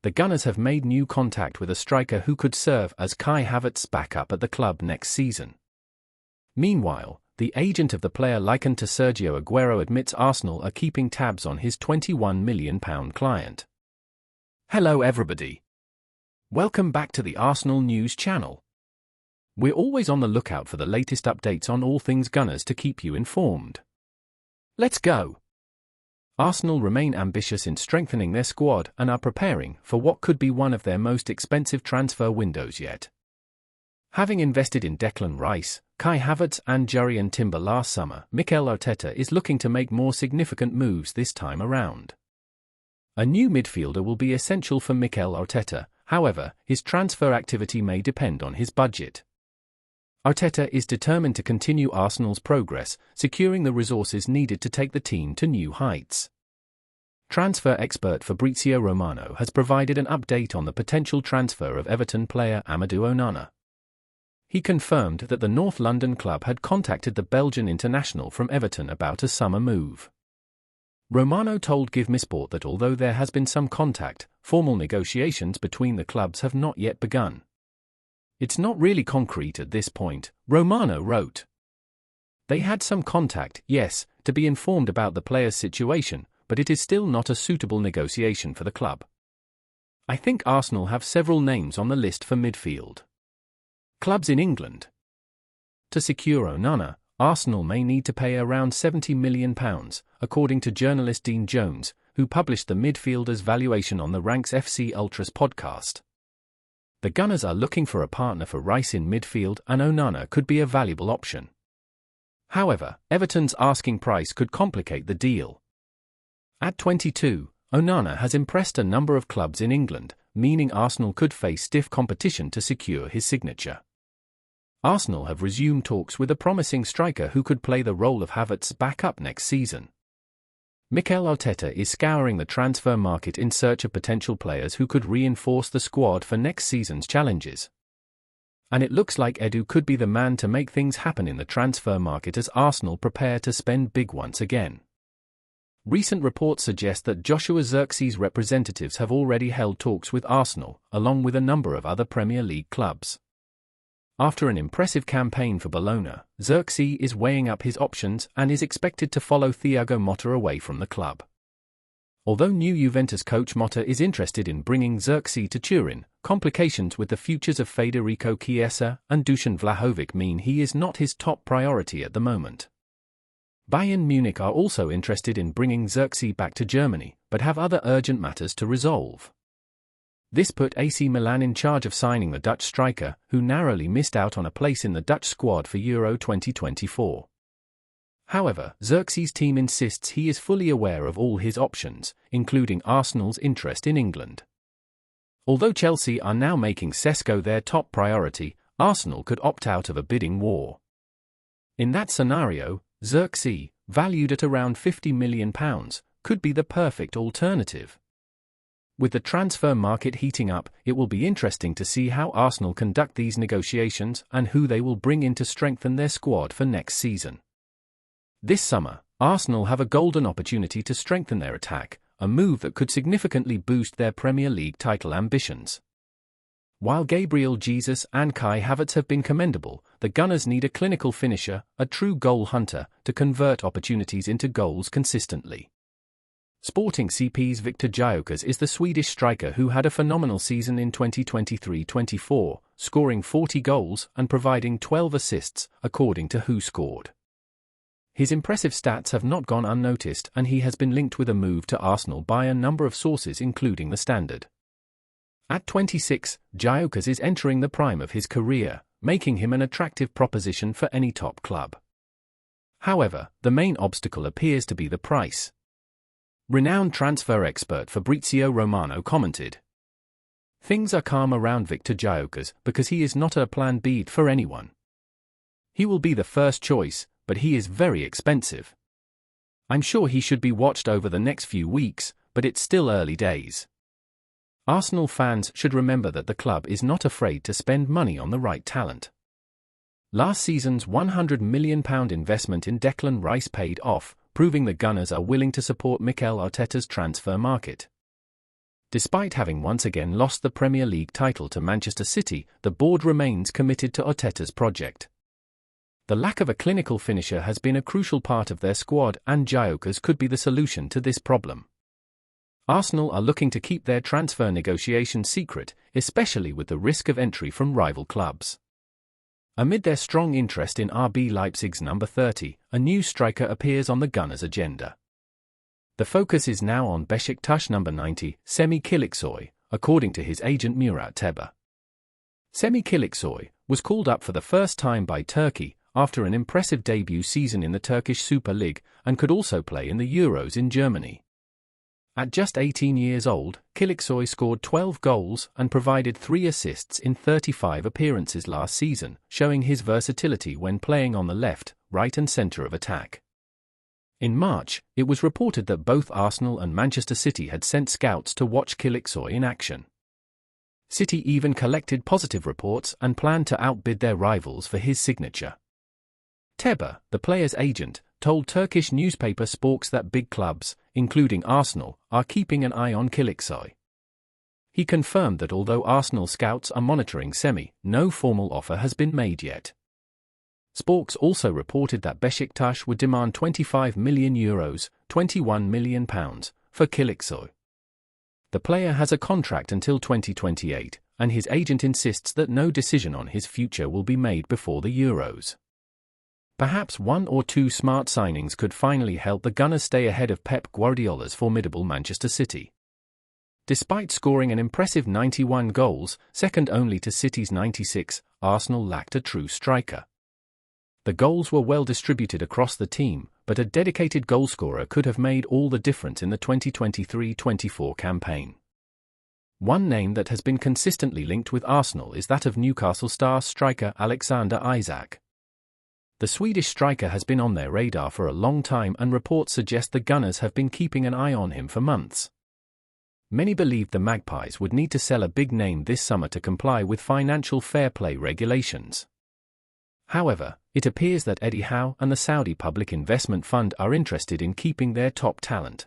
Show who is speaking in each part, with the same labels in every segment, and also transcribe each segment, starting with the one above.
Speaker 1: the Gunners have made new contact with a striker who could serve as Kai Havertz's backup at the club next season. Meanwhile, the agent of the player likened to Sergio Aguero admits Arsenal are keeping tabs on his £21 million client. Hello everybody. Welcome back to the Arsenal News channel. We're always on the lookout for the latest updates on all things Gunners to keep you informed. Let's go! Arsenal remain ambitious in strengthening their squad and are preparing for what could be one of their most expensive transfer windows yet. Having invested in Declan Rice, Kai Havertz and Jurrien Timber last summer, Mikel Arteta is looking to make more significant moves this time around. A new midfielder will be essential for Mikel Arteta, however, his transfer activity may depend on his budget. Arteta is determined to continue Arsenal's progress, securing the resources needed to take the team to new heights. Transfer expert Fabrizio Romano has provided an update on the potential transfer of Everton player Amadou Onana. He confirmed that the North London club had contacted the Belgian international from Everton about a summer move. Romano told Give Me Sport that although there has been some contact, formal negotiations between the clubs have not yet begun. It's not really concrete at this point, Romano wrote. They had some contact, yes, to be informed about the player's situation, but it is still not a suitable negotiation for the club. I think Arsenal have several names on the list for midfield clubs in England. To secure Onana, Arsenal may need to pay around £70 million, according to journalist Dean Jones, who published the midfielder's valuation on the Ranks FC Ultras podcast. The Gunners are looking for a partner for Rice in midfield and Onana could be a valuable option. However, Everton's asking price could complicate the deal. At 22, Onana has impressed a number of clubs in England, meaning Arsenal could face stiff competition to secure his signature. Arsenal have resumed talks with a promising striker who could play the role of Havertz's backup next season. Mikel Arteta is scouring the transfer market in search of potential players who could reinforce the squad for next season's challenges. And it looks like Edu could be the man to make things happen in the transfer market as Arsenal prepare to spend big once again. Recent reports suggest that Joshua Zirkzee's representatives have already held talks with Arsenal, along with a number of other Premier League clubs. After an impressive campaign for Bologna, Zirkzee is weighing up his options and is expected to follow Thiago Motta away from the club. Although new Juventus coach Motta is interested in bringing Zirkzee to Turin, complications with the futures of Federico Chiesa and Dusan Vlahovic mean he is not his top priority at the moment. Bayern Munich are also interested in bringing Zirkzee back to Germany, but have other urgent matters to resolve. This put AC Milan in charge of signing the Dutch striker, who narrowly missed out on a place in the Dutch squad for Euro 2024. However, Zirkzee's team insists he is fully aware of all his options, including Arsenal's interest in England. Although Chelsea are now making Sesko their top priority, Arsenal could opt out of a bidding war. In that scenario, Zirkzee, valued at around £50 million, could be the perfect alternative. With the transfer market heating up, it will be interesting to see how Arsenal conduct these negotiations and who they will bring in to strengthen their squad for next season. This summer, Arsenal have a golden opportunity to strengthen their attack, a move that could significantly boost their Premier League title ambitions. While Gabriel Jesus and Kai Havertz have been commendable, the Gunners need a clinical finisher, a true goal hunter, to convert opportunities into goals consistently. Sporting CP's Viktor Gyökeres is the Swedish striker who had a phenomenal season in 2023-24, scoring 40 goals and providing 12 assists, according to Who Scored. His impressive stats have not gone unnoticed and he has been linked with a move to Arsenal by a number of sources including The Standard. At 26, Gyökeres is entering the prime of his career, making him an attractive proposition for any top club. However, the main obstacle appears to be the price. Renowned transfer expert Fabrizio Romano commented, "Things are calm around Viktor Gyökeres because he is not a plan B for anyone. He will be the first choice, but he is very expensive. I'm sure he should be watched over the next few weeks, but it's still early days." Arsenal fans should remember that the club is not afraid to spend money on the right talent. Last season's £100 million investment in Declan Rice paid off, proving the Gunners are willing to support Mikel Arteta's transfer market. Despite having once again lost the Premier League title to Manchester City, the board remains committed to Arteta's project. The lack of a clinical finisher has been a crucial part of their squad, and Gyökeres could be the solution to this problem. Arsenal are looking to keep their transfer negotiations secret, especially with the risk of entry from rival clubs. Amid their strong interest in RB Leipzig's number 30, a new striker appears on the Gunners' agenda. The focus is now on Beşiktaş number 90, Semih Kılıçsoy, according to his agent Murat Teba. Semih Kılıçsoy was called up for the first time by Turkey after an impressive debut season in the Turkish Super League, and could also play in the Euros in Germany. At just 18 years old, Kılıçsoy scored 12 goals and provided 3 assists in 35 appearances last season, showing his versatility when playing on the left, right and centre of attack. In March, it was reported that both Arsenal and Manchester City had sent scouts to watch Kılıçsoy in action. City even collected positive reports and planned to outbid their rivals for his signature. Teba, the player's agent, told Turkish newspaper Sporks that big clubs, including Arsenal, are keeping an eye on Kılıçsoy. He confirmed that although Arsenal scouts are monitoring Semih, no formal offer has been made yet. Sporks also reported that Beşiktaş would demand €25 million, £21 million, for Kılıçsoy. The player has a contract until 2028, and his agent insists that no decision on his future will be made before the Euros. Perhaps 1 or 2 smart signings could finally help the Gunners stay ahead of Pep Guardiola's formidable Manchester City. Despite scoring an impressive 91 goals, second only to City's 96, Arsenal lacked a true striker. The goals were well distributed across the team, but a dedicated goalscorer could have made all the difference in the 2023-24 campaign. One name that has been consistently linked with Arsenal is that of Newcastle star striker Alexander Isak. The Swedish striker has been on their radar for a long time, and reports suggest the Gunners have been keeping an eye on him for months. Many believed the Magpies would need to sell a big name this summer to comply with financial fair play regulations. However, it appears that Eddie Howe and the Saudi Public Investment Fund are interested in keeping their top talent.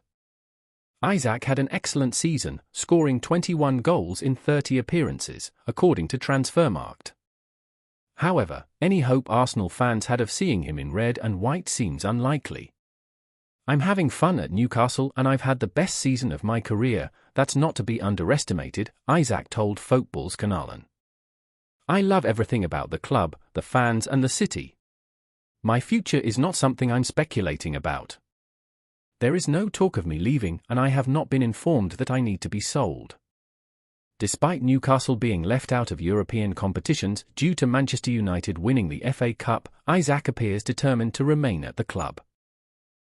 Speaker 1: Isak had an excellent season, scoring 21 goals in 30 appearances, according to Transfermarkt. However, any hope Arsenal fans had of seeing him in red and white seems unlikely. "I'm having fun at Newcastle and I've had the best season of my career, that's not to be underestimated," Isak told Fotbollskanalen. "I love everything about the club, the fans and the city. My future is not something I'm speculating about. There is no talk of me leaving, and I have not been informed that I need to be sold." Despite Newcastle being left out of European competitions due to Manchester United winning the FA Cup, Isak appears determined to remain at the club.